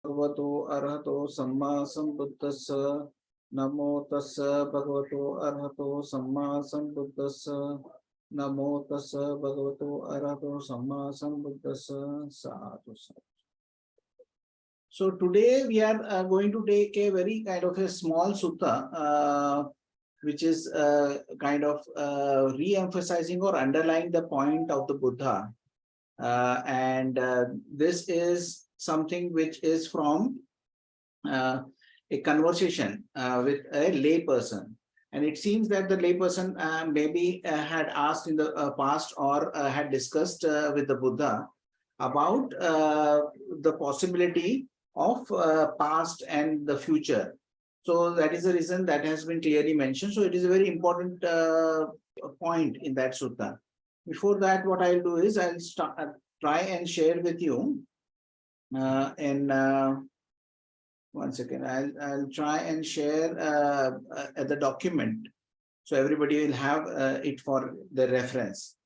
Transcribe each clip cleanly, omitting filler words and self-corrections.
Bhagavato Arahato Samma Sambuddhassa. Namo Tassa Bhagavato Arahato Samma Sambuddhassa. Namo Tassa Bhagavato Arahato Samma Sambuddhassa. Sadhu. So today we are going to take a very kind of a small sutta, which is kind of re-emphasizing or underlying the point of the Buddha. This is something which is from a conversation with a lay person. And it seems that the lay person maybe had asked in the past or had discussed with the Buddha about the possibility of past and the future. So that is the reason that has been clearly mentioned. So it is a very important point in that sutta. Before that, what I'll do is I'll try and share with you one second. I'll try and share the document, so everybody will have it for the reference.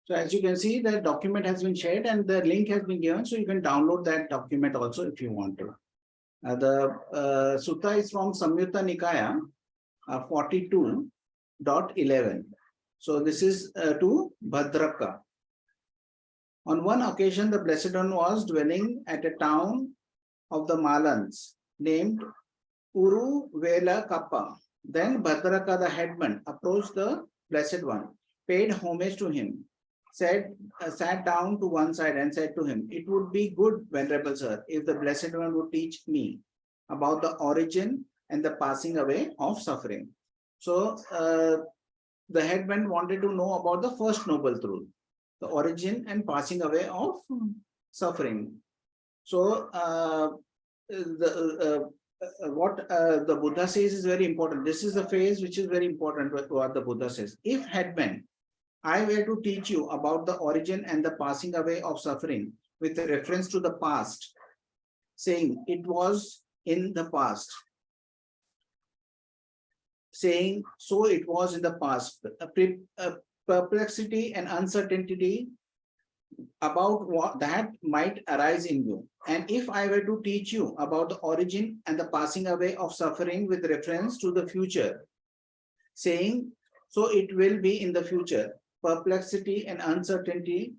So as you can see, the document has been shared and the link has been given, so you can download that document also if you want to. The sutta is from Saṃyukta Nikāya 42.11. So this is to Bhadraka. On one occasion, the Blessed One was dwelling at a town of the Malans named Uruvela. Then Bhadraka, the headman, approached the Blessed One, paid homage to him, sat down to one side and said to him, "It would be good, Venerable Sir, if the Blessed One would teach me about the origin and the passing away of suffering." So the headman wanted to know about the first noble truth, the origin and passing away of suffering. So what the Buddha says is very important. This is the phase which is very important, what the Buddha says. If headman, I were to teach you about the origin and the passing away of suffering with reference to the past, saying it was in the past, saying so it was in the past, perplexity and uncertainty about what that might arise in you. And if I were to teach you about the origin and the passing away of suffering with reference to the future, saying so it will be in the future, perplexity and uncertainty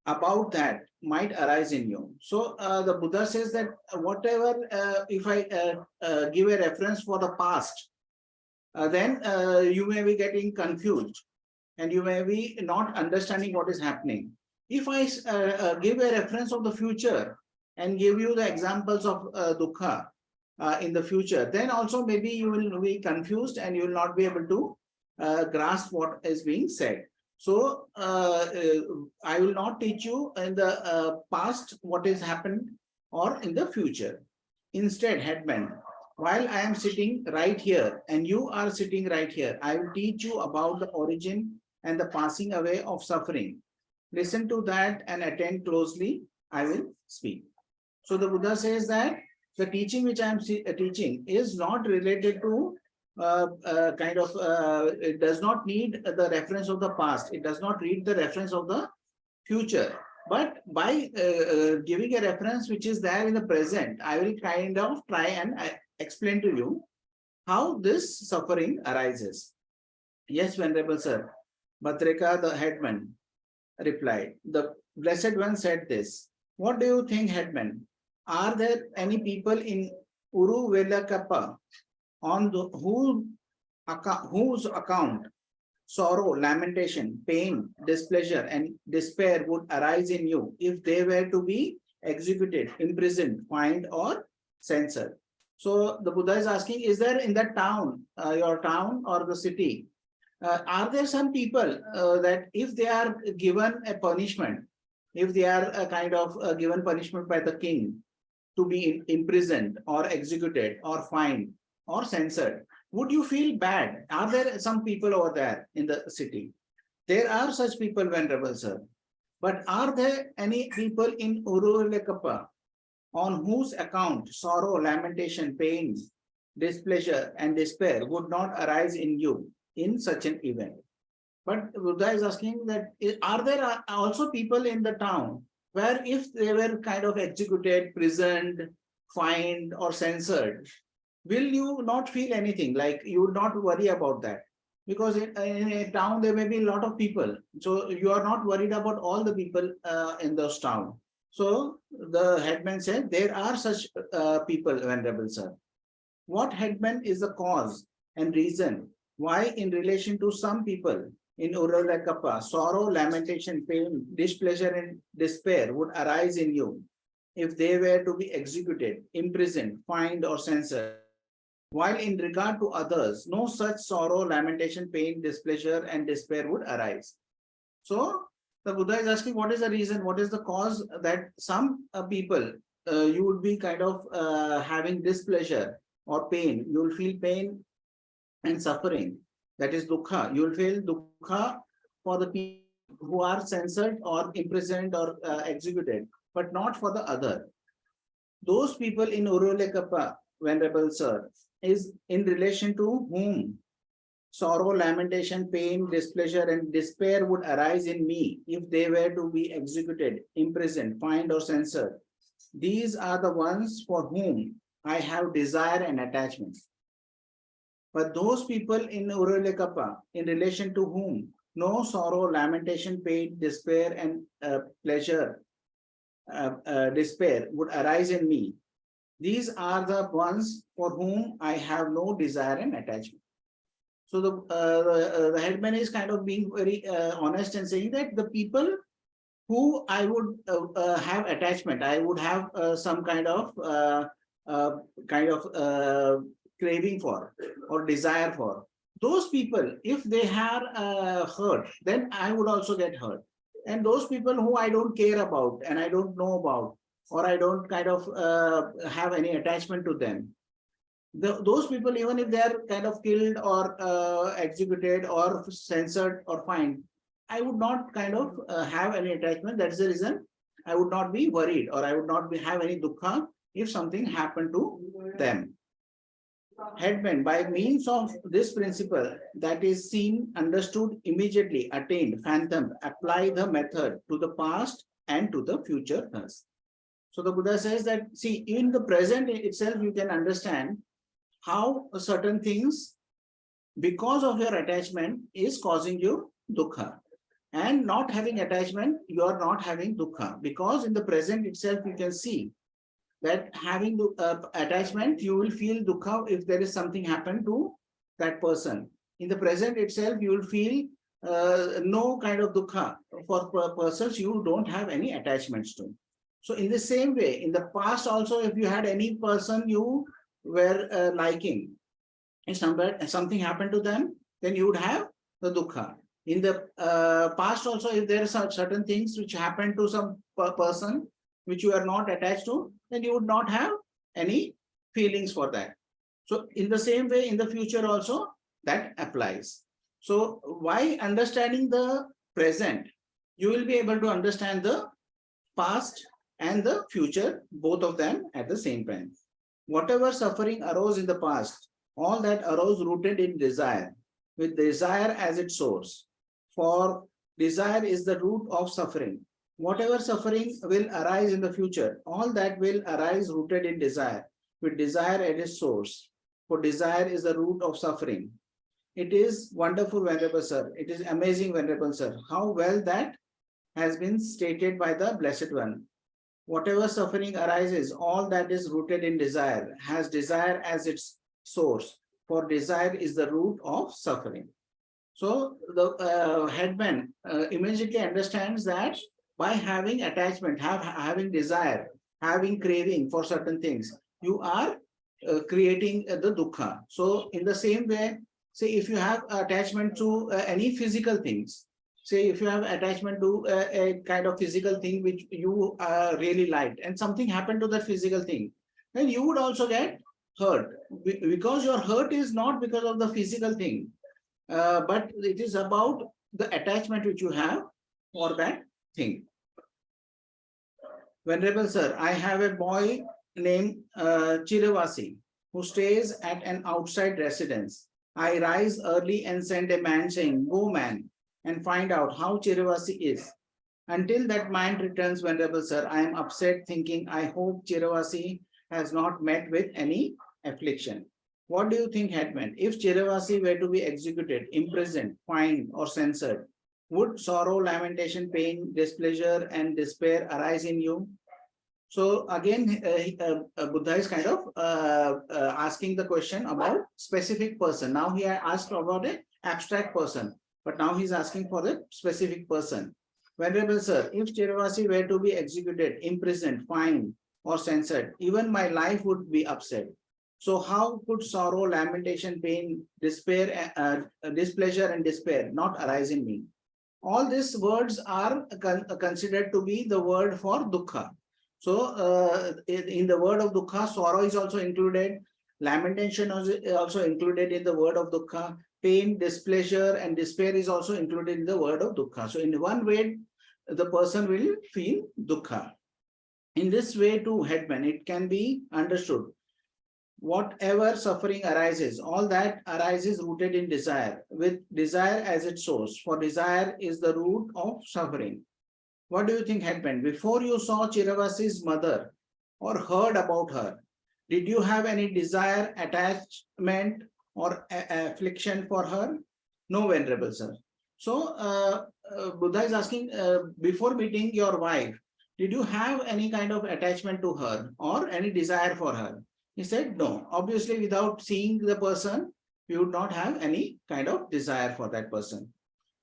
about that might arise in you. So the Buddha says that whatever, if I give a reference for the past, then you may be getting confused and you may be not understanding what is happening. If I give a reference of the future and give you the examples of dukkha in the future, then also maybe you will be confused and you will not be able to grasp what is being said. So I will not teach you in the past what has happened or in the future. Instead, headman, while I am sitting right here and you are sitting right here, I will teach you about the origin and the passing away of suffering. Listen to that and attend closely. I will speak. So the Buddha says that the teaching which I am teaching is not related to it does not need the reference of the past. It does not read the reference of the future. But by giving a reference which is there in the present, I will kind of try and explain to you how this suffering arises. Yes, Venerable Sir. Bhadraka, the headman, replied. The Blessed One said this. What do you think, headman? Are there any people in Uruvela on whose account sorrow, lamentation, pain, displeasure, and despair would arise in you if they were to be executed, imprisoned, fined, or censored? So the Buddha is asking, is there in that town, your town or the city, are there some people that if they are given a punishment if they are kind of given punishment by the king to be imprisoned or executed or fined or censored, would you feel bad? Are there some people over there in the city? There are such people, Venerable Sir. But are there any people in Uruvela on whose account sorrow, lamentation, pain, displeasure, and despair would not arise in you in such an event? But Buddha is asking that, are there also people in the town where if they were kind of executed, prisoned, fined, or censored, will you not feel anything? Like you would not worry about that? Because in a town, there may be a lot of people. So you are not worried about all the people in those town. So the headman said, there are such people, Venerable Sir. What headman is the cause and reason why in relation to some people in Uruvela, sorrow, lamentation, pain, displeasure, and despair would arise in you if they were to be executed, imprisoned, fined, or censored, while in regard to others, no such sorrow, lamentation, pain, displeasure, and despair would arise. So the Buddha is asking, what is the reason, what is the cause that some people, you would be kind of having displeasure or pain, you will feel pain and suffering, that is dukkha. You will feel dukkha for the people who are censored or imprisoned or executed, but not for the other. Those people in Uruvela, Venerable Sir, is in relation to whom sorrow, lamentation, pain, displeasure, and despair would arise in me if they were to be executed, imprisoned, fined, or censored. These are the ones for whom I have desire and attachment. But those people in Uruvela, in relation to whom no sorrow, lamentation, pain, despair, and despair would arise in me, these are the ones for whom I have no desire and attachment. So the headman is kind of being very honest and saying that the people who I would have attachment, I would have some kind of craving for or desire for. Those people, if they are hurt, then I would also get hurt. And those people who I don't care about and I don't know about, or I don't kind of have any attachment to them, those people, even if they are kind of killed or executed or censored or fined, I would not kind of have any attachment. That's the reason I would not be worried or I would not have any dukkha if something happened to them. Headman, by means of this principle that is seen, understood, immediately attained, fathomed, apply the method to the past and to the future thus. So the Buddha says that, see, in the present itself, you can understand how certain things, because of your attachment, is causing you dukkha. And not having attachment, you are not having dukkha. Because in the present itself, you can see that having attachment, you will feel dukkha if there is something happen to that person. In the present itself, you will feel no kind of dukkha for persons you don't have any attachments to. So in the same way, in the past also, if you had any person you were liking, if something happened to them, then you would have the dukkha. In the past also, if there are certain things which happened to some person which you are not attached to, then you would not have any feelings for that. So in the same way, in the future also, that applies. So by understanding the present, you will be able to understand the past and the future, both of them at the same time. Whatever suffering arose in the past, all that arose rooted in desire, with desire as its source. For desire is the root of suffering. Whatever suffering will arise in the future, all that will arise rooted in desire, with desire as its source. For desire is the root of suffering. It is wonderful, Venerable Sir. It is amazing, Venerable Sir, how well that has been stated by the Blessed One. Whatever suffering arises, all that is rooted in desire, has desire as its source, for desire is the root of suffering. So the headman immediately understands that by having attachment, having desire, having craving for certain things, you are creating the dukkha. So in the same way, say if you have attachment to any physical things, Say if you have attachment to a kind of physical thing which you really liked, and something happened to that physical thing, then you would also get hurt, because your hurt is not because of the physical thing, but it is about the attachment which you have for that thing. Venerable sir, I have a boy named Chiravasi who stays at an outside residence. I rise early and send a man saying, "Go man," and find out how Chiravasi is. Until that man returns, Venerable sir, I am upset, thinking, I hope Chiravasi has not met with any affliction. What do you think, Headman? If Chiravasi were to be executed, imprisoned, fined, or censored, would sorrow, lamentation, pain, displeasure, and despair arise in you? So again, Buddha is kind of asking the question about specific person. Now he asked about an abstract person, but now he's asking for the specific person. Venerable sir, if Chiravasi were to be executed, imprisoned, fined, or censored, even my life would be upset. So how could sorrow, lamentation, pain, despair, displeasure, and despair not arise in me? All these words are considered to be the word for dukkha. So in the word of dukkha, sorrow is also included, lamentation is also included in the word of dukkha, pain, displeasure, and despair is also included in the word of dukkha. So in one way, the person will feel dukkha. In this way too, Headman, it can be understood. Whatever suffering arises, all that arises rooted in desire, with desire as its source, for desire is the root of suffering. What do you think happened? Before you saw Chiravasi's mother or heard about her, did you have any desire, attachment, or affliction for her? No, Venerable sir. So Buddha is asking, before meeting your wife, did you have any kind of attachment to her or any desire for her? He said, no. Obviously, without seeing the person, you would not have any kind of desire for that person.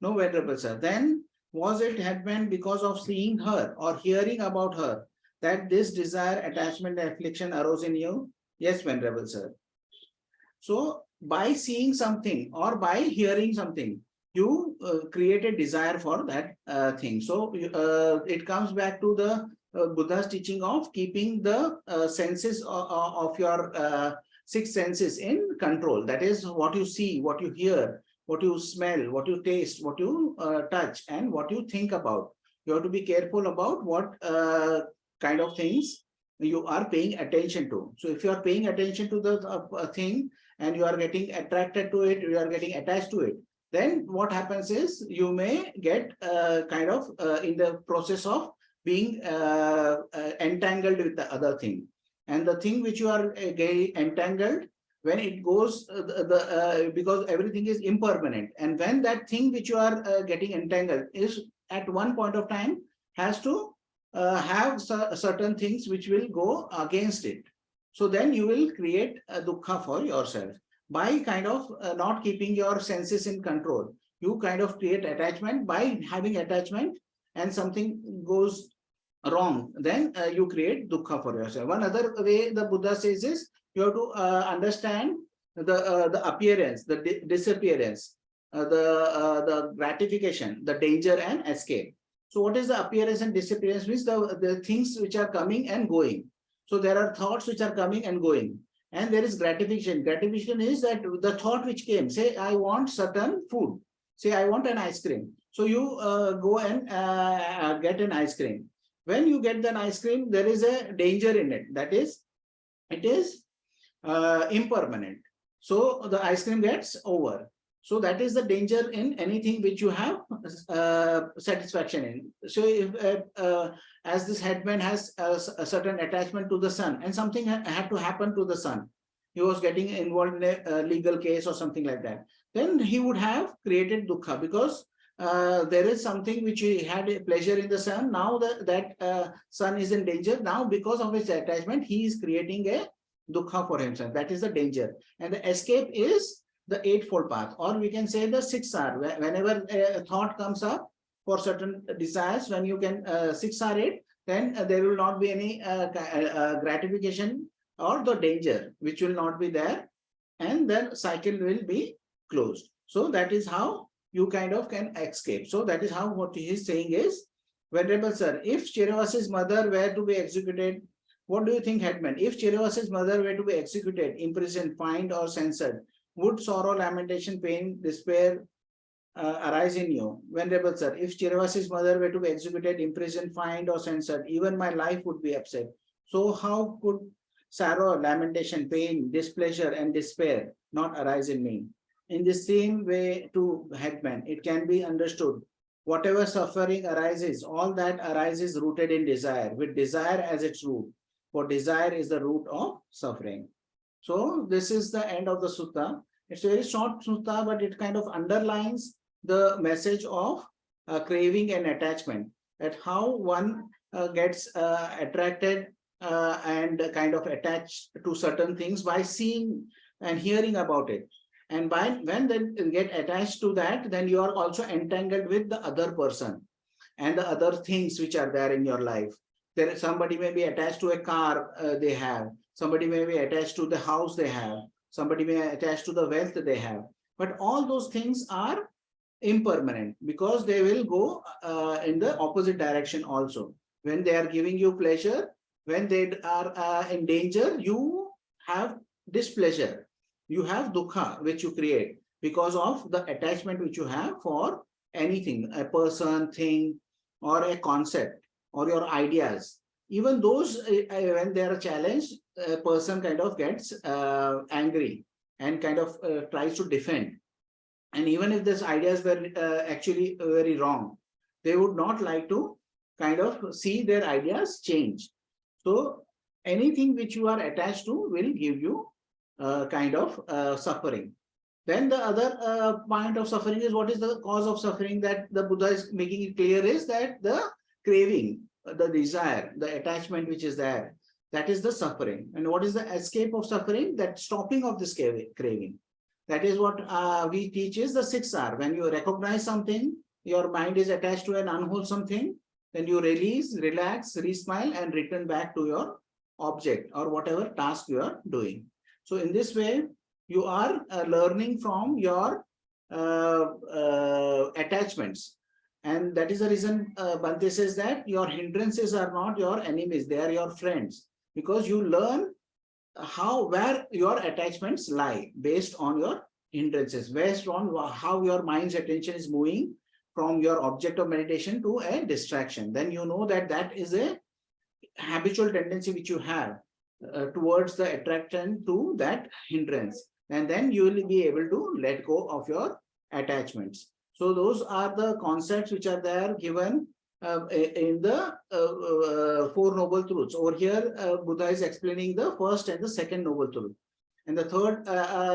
No, Venerable sir. Then was it Headman because of seeing her or hearing about her that this desire, attachment, affliction arose in you? Yes, Venerable sir. So by seeing something or by hearing something, you create a desire for that thing. So it comes back to the Buddha's teaching of keeping the senses of your six senses in control. That is what you see, what you hear, what you smell, what you taste, what you touch, and what you think about. You have to be careful about what kind of things you are paying attention to. So if you are paying attention to the thing and you are getting attracted to it, you are getting attached to it, then what happens is you may get kind of in the process of being entangled with the other thing. And the thing which you are getting entangled, when it goes, because everything is impermanent. And when that thing which you are getting entangled is at one point of time has to have certain things which will go against it. So then you will create a dukkha for yourself. By kind of not keeping your senses in control, you kind of create attachment. By having attachment and something goes wrong, then you create dukkha for yourself. One other way the Buddha says is you have to understand the appearance, the disappearance, the gratification, the danger and escape. So what is the appearance and disappearance? Means the things which are coming and going. So there are thoughts which are coming and going. And there is gratification. Gratification is that the thought which came, say, I want certain food. Say, I want an ice cream. So you go and get an ice cream. When you get an ice cream, there is a danger in it. That is, it is impermanent. So the ice cream gets over. So that is the danger in anything which you have satisfaction in. So if as this headman has a certain attachment to the sun and something had to happen to the sun, he was getting involved in a legal case or something like that, then he would have created dukkha because there is something which he had a pleasure in the sun. Now that sun is in danger. Now because of his attachment, he is creating a dukkha for himself. That is the danger. And the escape is the eightfold path, or we can say the 6R. Whenever a thought comes up for certain desires, when you can 6R it, then there will not be any gratification or the danger, which will not be there, and then cycle will be closed. So that is how you kind of can escape. So that is how what he is saying is, Venerable Sir, if Chiravasi's mother were to be executed, what do you think had meant? If Chiravasi's mother were to be executed, imprisoned, fined, or censored, would sorrow, lamentation, pain, despair arise in you? Venerable Sir, if Chiravasi's mother were to be executed, imprisoned, fined, or censored, even my life would be upset. So how could sorrow, lamentation, pain, displeasure, and despair not arise in me? In the same way to headman, it can be understood. Whatever suffering arises, all that arises rooted in desire, with desire as its root. For desire is the root of suffering. So this is the end of the sutta. It's a very short sutta, but it kind of underlines the message of craving and attachment, that how one gets attracted and kind of attached to certain things by seeing and hearing about it. And when they get attached to that, then you are also entangled with the other person and the other things which are there in your life. There, somebody may be attached to a car they have, somebody may be attached to the house they have, somebody may be attached to the wealth they have. But all those things are impermanent, because they will go in the opposite direction also. When they are giving you pleasure, when they are in danger, you have displeasure, you have dukkha which you create because of the attachment which you have for anything, a person, thing, or a concept, or your ideas. Even those, when they are challenged, a person kind of gets angry and kind of tries to defend. And even if these ideas were actually very wrong, they would not like to kind of see their ideas change. So anything which you are attached to will give you kind of suffering. Then the other point of suffering is, what is the cause of suffering that the Buddha is making it clear is that the craving, the desire, the attachment which is there, that is the suffering. And what is the escape of suffering? That stopping of this craving. That is what we teach is the 6R. When you recognize something, your mind is attached to an unwholesome thing, then you release, relax, re-smile, and return back to your object or whatever task you are doing. So in this way, you are learning from your attachments. And that is the reason Bhante says that your hindrances are not your enemies, they are your friends. Because you learn where your attachments lie based on your hindrances, based on how your mind's attention is moving from your object of meditation to a distraction. Then you know that that is a habitual tendency which you have towards the attraction to that hindrance. And then you will be able to let go of your attachments. So those are the concepts which are there given in the Four Noble Truths. Over here, Buddha is explaining the first and the second Noble Truth. And the third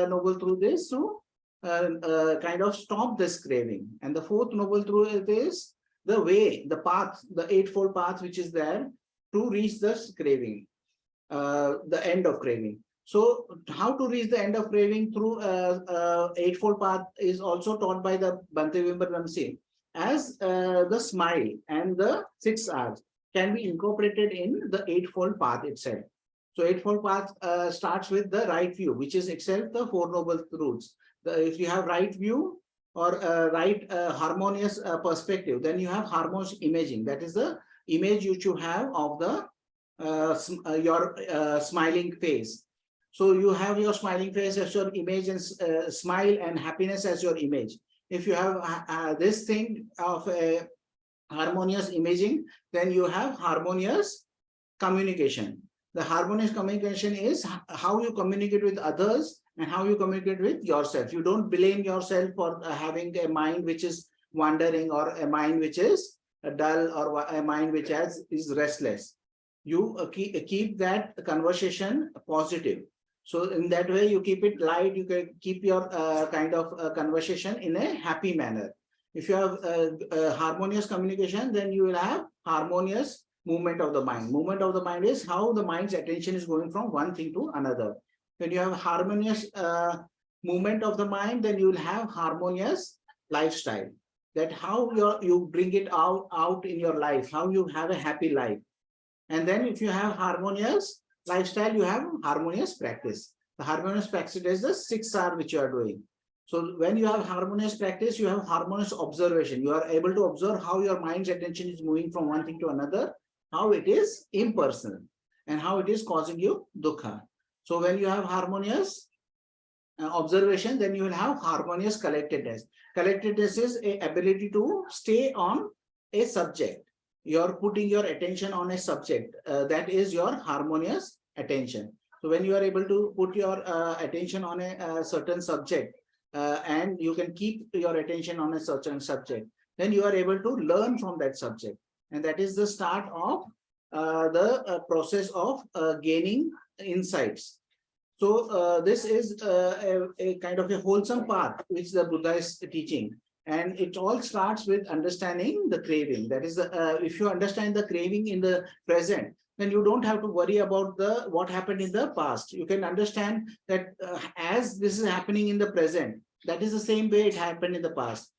Noble Truth is to kind of stop this craving. And the fourth Noble Truth is the way, the path, the Eightfold Path which is there to reach this craving, the end of craving. So how to reach the end of craving through Eightfold Path is also taught by the Bhante Vimbaramsi, as the smile and the 6 R's can be incorporated in the Eightfold Path itself. So Eightfold Path starts with the right view, which is itself the Four Noble Truths. If you have right view or right harmonious perspective, then you have harmonious imaging. That is the image which you have of the your smiling face. So you have your smiling face as your image, and smile and happiness as your image. If you have this thing of a harmonious imaging, then you have harmonious communication. The harmonious communication is how you communicate with others and how you communicate with yourself. You don't blame yourself for having a mind which is wandering, or a mind which is dull, or a mind which is restless. You keep that conversation positive. So in that way, you keep it light, you can keep your kind of conversation in a happy manner. If you have harmonious communication, then you will have harmonious movement of the mind. Movement of the mind is how the mind's attention is going from one thing to another. When you have harmonious movement of the mind, then you will have harmonious lifestyle. That how you bring it out in your life, how you have a happy life. And then if you have harmonious lifestyle, you have harmonious practice. The harmonious practice is the 6 R which you are doing. So when you have harmonious practice, you have harmonious observation. You are able to observe how your mind's attention is moving from one thing to another, how it is impersonal, and how it is causing you dukkha. So when you have harmonious observation, then you will have harmonious collectedness. Collectedness is a ability to stay on a subject. You're putting your attention on a subject. That is your harmonious attention. So when you are able to put your attention on a certain subject, and you can keep your attention on a certain subject, then you are able to learn from that subject. And that is the start of the process of gaining insights. So this is a kind of a wholesome path which the Buddha is teaching. And it all starts with understanding the craving. That is, if you understand the craving in the present, then you don't have to worry about what happened in the past. You can understand that as this is happening in the present, that is the same way it happened in the past.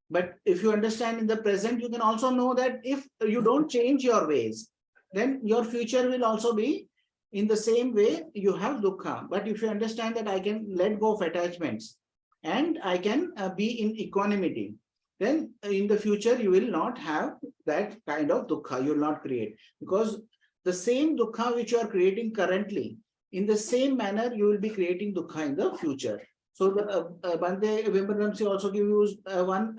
But if you understand in the present, you can also know that if you don't change your ways, then your future will also be in the same way. You have dukkha. But if you understand that I can let go of attachments and I can be in equanimity, then in the future you will not have that kind of dukkha. You will not create, because the same dukkha which you are creating currently, in the same manner you will be creating dukkha in the future. So the Bhante Vimbanamsi also gives one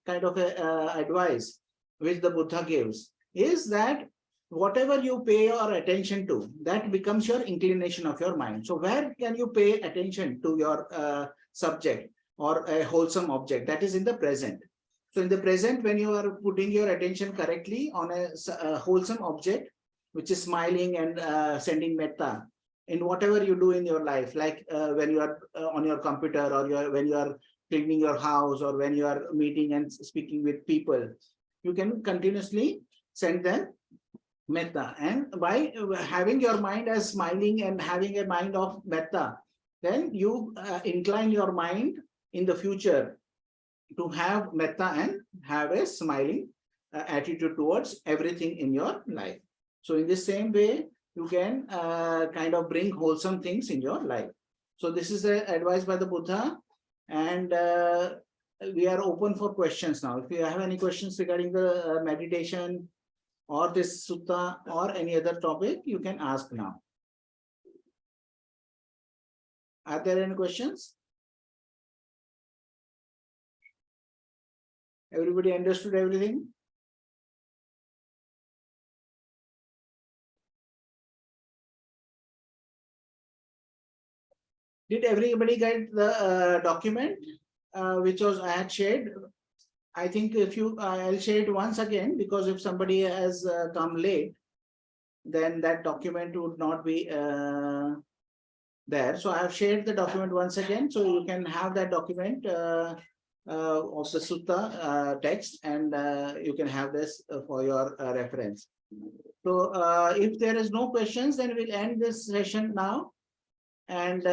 kind of advice which the Buddha gives, is that whatever you pay your attention to, that becomes your inclination of your mind. So where can you pay attention to your subject or a wholesome object? That is in the present. So in the present, when you are putting your attention correctly on a wholesome object, which is smiling and sending metta, in whatever you do in your life, like when you are on your computer, or when you are cleaning your house, or when you are meeting and speaking with people, you can continuously send them metta. And by having your mind as smiling and having a mind of metta, then you incline your mind in the future to have metta and have a smiling attitude towards everything in your life. So in the same way, you can kind of bring wholesome things in your life. So this is the advice by the Buddha, and we are open for questions now. If you have any questions regarding the meditation or this sutta or any other topic, you can ask now. Are there any questions? Everybody understood everything? Did everybody get the document which was I had shared? I think if you, I'll share it once again, because if somebody has come late, then that document would not be there. So I have shared the document once again, so you can have that document of the sutta text, and you can have this for your reference. So if there is no questions, then we'll end this session now. And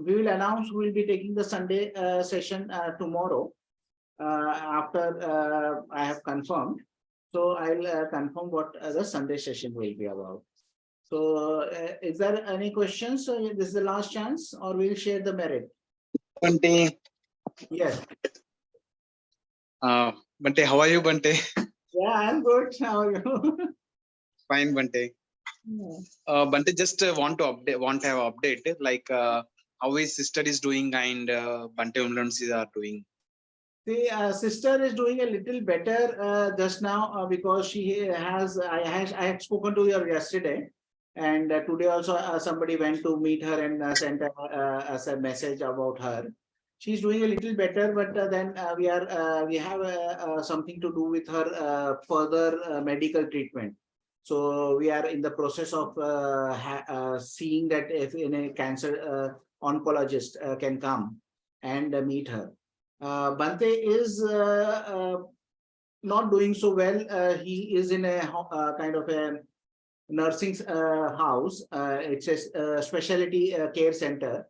we will announce we will be taking the Sunday session tomorrow after I have confirmed. So I'll confirm what the Sunday session will be about. So is there any questions? So this is the last chance, or we'll share the merit. Bhante. Yes. Bhante, how are you, Bhante? Yeah, I'm good. How are you? Fine, Bhante. Bhante, just want to have update, like how his sister is doing and Bhante Umlansi are doing. The sister is doing a little better just now because she has. I had spoken to her yesterday, and today also somebody went to meet her and sent us a message about her. She's doing a little better, but then we have something to do with her further medical treatment. So we are in the process of seeing that if a cancer oncologist can come and meet her. Bhante is not doing so well. He is in a kind of a nursing house. It's a specialty care center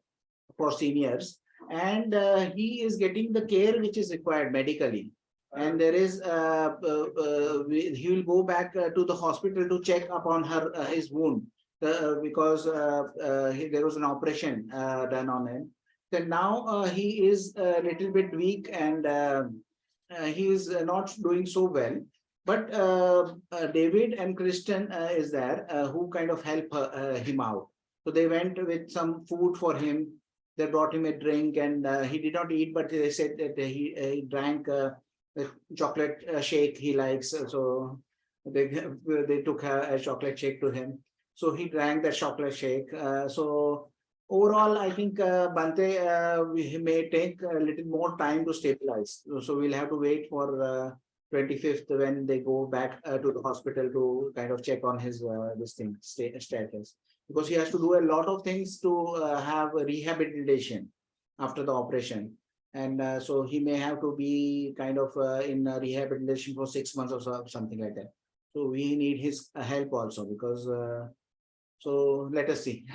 for seniors, and he is getting the care which is required medically. And there is he will go back to the hospital to check upon his wound because there was an operation done on him. Then now he is a little bit weak and he is not doing so well. But David and Kristen is there who kind of help him out. So they went with some food for him. They brought him a drink and he did not eat, but they said that he drank a chocolate shake he likes. So they took a chocolate shake to him. So he drank that chocolate shake. So overall, I think Bante we may take a little more time to stabilize. So we'll have to wait for 25th when they go back to the hospital to kind of check on his this thing status, because he has to do a lot of things to have a rehabilitation after the operation. And so he may have to be kind of in rehabilitation for 6 months or something like that. So we need his help also, because so let us see.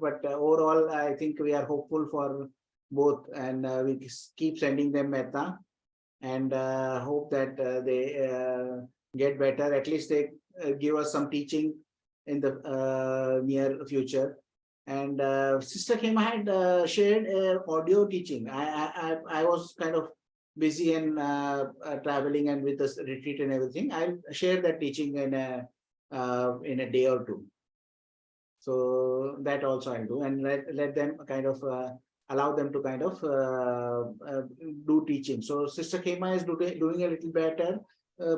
But overall, I think we are hopeful for both, and we keep sending them metta and hope that they get better. At least they give us some teaching in the near future. And Sister Khema had shared audio teaching. I was kind of busy and traveling and with the retreat and everything. I'll share that teaching in a day or two. So that also I'll do, and let them kind of allow them to kind of do teaching. So Sister Khema is doing a little better.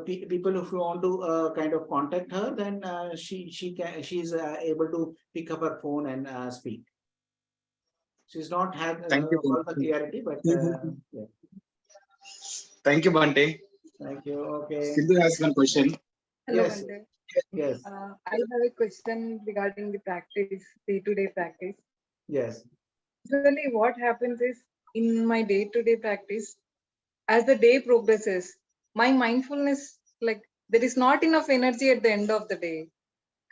People, if you want to kind of contact her, then she's able to pick up her phone and speak. She's not had Thank you. all the clarity, but yeah. Thank you, Bante. Thank you. Okay. Sindhu has one question. Hello, Yes. Bante. Yes. I have a question regarding the practice, day-to-day practice. Yes. Usually, what happens is in my day-to-day practice, as the day progresses, my mindfulness, like there is not enough energy at the end of the day,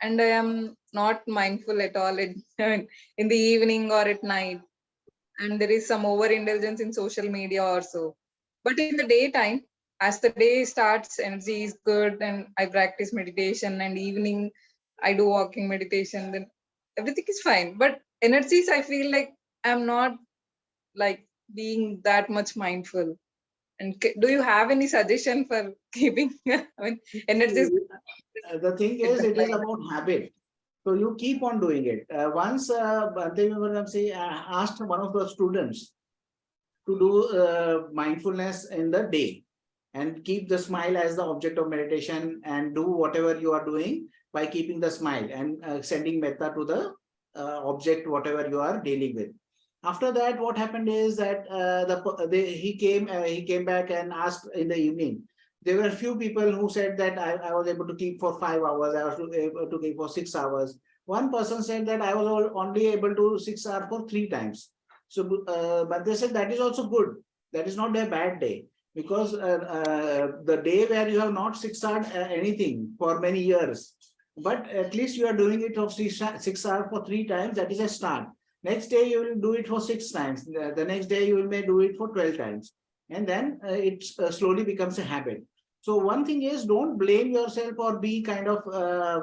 and I am not mindful at all in the evening or at night, and there is some overindulgence in social media also. But in the daytime, as the day starts, energy is good, and I practice meditation, and evening I do walking meditation, then everything is fine. But energies, I feel like I'm not like being that much mindful. And do you have any suggestion for keeping energies The thing at is, that it is line? about habit. So you keep on doing it. Once Bhante Vivaramsi asked one of the students to do mindfulness in the day and keep the smile as the object of meditation and do whatever you are doing by keeping the smile and sending metta to the object, whatever you are dealing with. After that, what happened is that he came back and asked in the evening. There were a few people who said that I was able to keep for 5 hours, I was able to keep for 6 hours. One person said that I was only able to 6 hours for 3 times. So, but they said that is also good. That is not a bad day, because the day where you have not 6 hours anything for many years, but at least you are doing it of 6 hours for 3 times, that is a start. Next day you will do it for 6 times. The next day you may do it for 12 times. And then it slowly becomes a habit. So one thing is, don't blame yourself or be kind of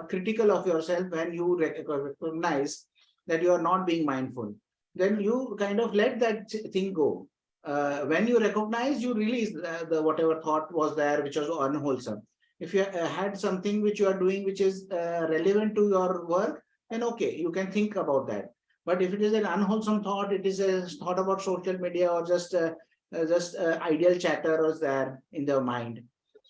critical of yourself when you recognize that you are not being mindful. Then you kind of let that thing go. When you recognize, you release the whatever thought was there, which was unwholesome. If you had something which you are doing which is relevant to your work, then okay, you can think about that. But if it is an unwholesome thought, it is a thought about social media or just ideal chatter was there in the mind,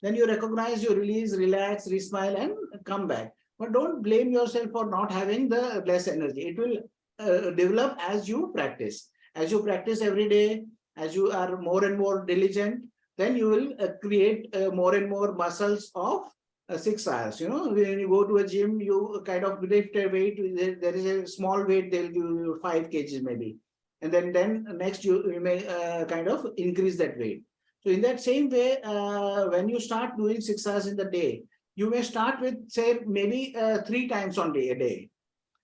then you recognize, you release, relax, resmile, and come back. But don't blame yourself for not having the less energy. It will develop as you practice. As you practice every day, as you are more and more diligent, then you will create more and more muscles of 6 hours. You know, when you go to a gym, you kind of lift a weight. There is a small weight, they'll give you 5 kgs maybe. And then next you may kind of increase that weight. So in that same way, when you start doing 6 hours in the day, you may start with, say, maybe 3 times on a day,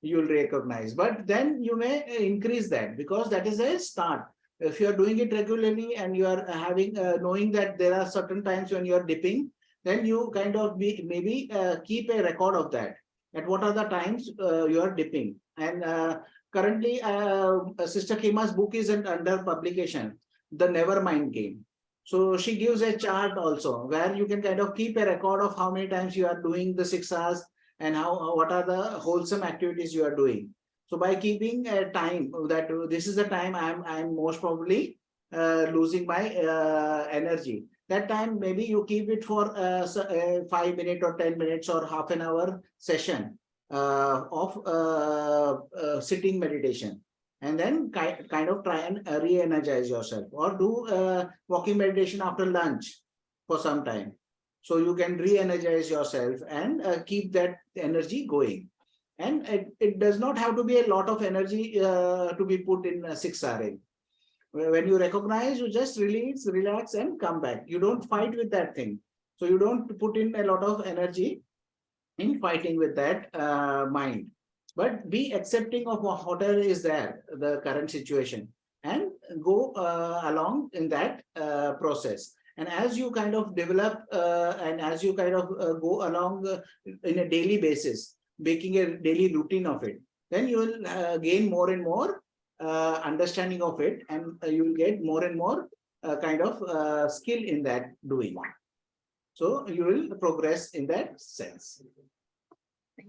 you will recognize. But then you may increase that, because that is a start. If you are doing it regularly and you are having, knowing that there are certain times when you are dipping, then you kind of maybe keep a record of that. at what are the times you are dipping. And currently, Sister Khima's book is under publication, The Nevermind Game. So she gives a chart also where you can kind of keep a record of how many times you are doing the 6 hours and what are the wholesome activities you are doing. So by keeping a time that this is the time I'm most probably losing my energy. That time maybe you keep it for 5 minutes or 10 minutes or half an hour session of sitting meditation, and then kind of try and re-energize yourself, or do walking meditation after lunch for some time, so you can re-energize yourself and keep that energy going. And it does not have to be a lot of energy to be put in 6 hours. When you recognize, you just release, relax, and come back. You don't fight with that thing. So you don't put in a lot of energy in fighting with that mind. But be accepting of whatever is there, the current situation, and go along in that process. And as you kind of develop and as you kind of go along in a daily basis, making a daily routine of it, then you will gain more and more understanding of it, and you will get more and more kind of skill in that doing. So you will progress in that sense.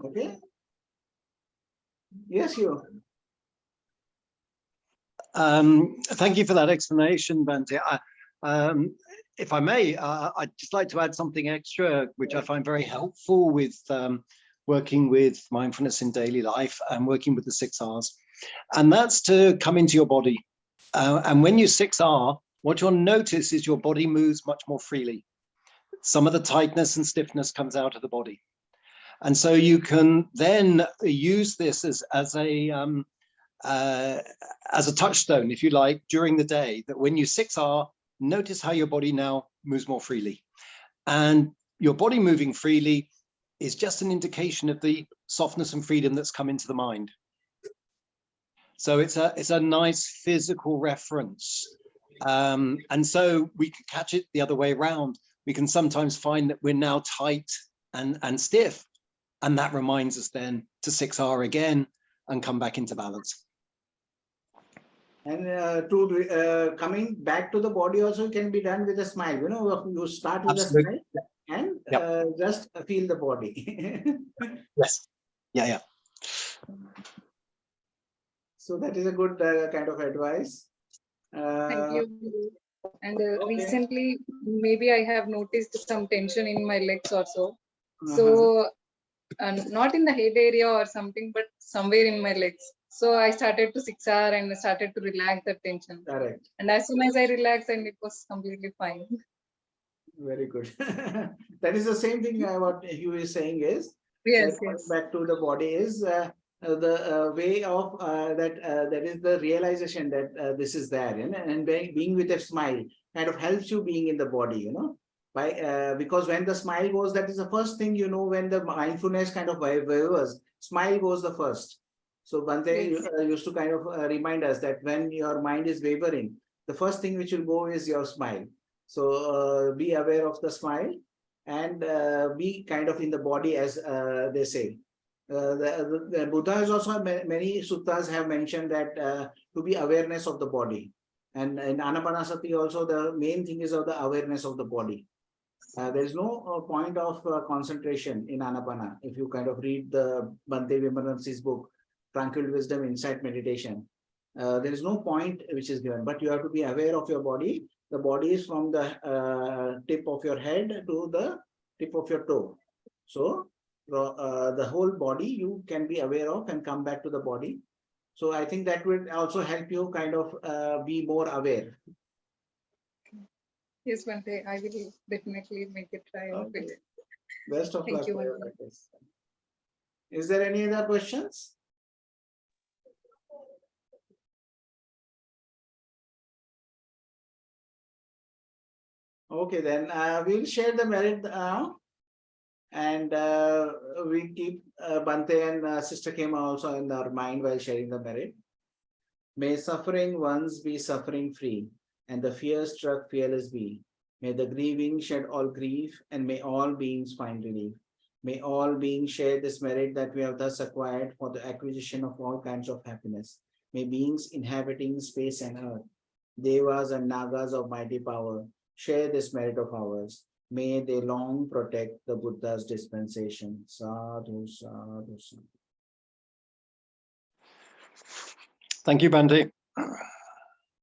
Okay. Yes, you. Thank you for that explanation, Bhante. If I may, I'd just like to add something extra, which I find very helpful with working with mindfulness in daily life and working with the 6 R's. And that's to come into your body. And when you 6R, what you'll notice is your body moves much more freely. Some of the tightness and stiffness comes out of the body. And so you can then use this as a touchstone, if you like, during the day, that when you 6R, notice how your body now moves more freely. And your body moving freely is just an indication of the softness and freedom that's come into the mind. So it's a nice physical reference. And so we can catch it the other way around. We can sometimes find that we're now tight and stiff. And that reminds us then to 6R again and come back into balance. And coming back to the body also can be done with a smile. You know, you start with Absolutely. a smile and Yep. just feel the body. Yes. Yeah. So that is a good kind of advice. Thank you. And Okay. recently, maybe I have noticed some tension in my legs or so. So, not in the head area or something, but somewhere in my legs. So I started to 6R and I started to relax the tension. Correct. And as soon as I relaxed, and it was completely fine. Very good. That is the same thing what you is saying is. Yes, Going yes. back to the body is the way of that is the realization that this is there, and being with a smile kind of helps you being in the body, you know, by because when the smile goes, that is the first thing, you know, when the mindfulness kind of wavers, smile goes the first. So Bhante Yes. used to kind of remind us that when your mind is wavering, the first thing which will go is your smile. So be aware of the smile and be kind of in the body, as they say. The Buddha has also, many suttas have mentioned that to be awareness of the body. And in Anapanasati also, the main thing is of the awareness of the body. There is no point of concentration in Anapana. If you kind of read the Bhante Vimaransi's book, Tranquil Wisdom, Insight Meditation, there is no point which is given, but you have to be aware of your body. The body is from the tip of your head to the tip of your toe. So the whole body you can be aware of and come back to the body. So I think that will also help you kind of be more aware. Yes, Bhante, I will definitely make a try of it. Best of Thank luck you, for your Bhante. practice. Is there any other questions? Okay, then we'll share the merit now. And we keep Bhante and Sister Khema also in our mind while sharing the merit. May suffering ones be suffering free, and the fear-struck fearless be. May the grieving shed all grief, and may all beings find relief. May all beings share this merit that we have thus acquired for the acquisition of all kinds of happiness. May beings inhabiting space and earth, Devas and Nagas of mighty power, share this merit of ours. May they long protect the Buddha's dispensation. Sadhu, sadhu, sadhu. Thank you, Bhante.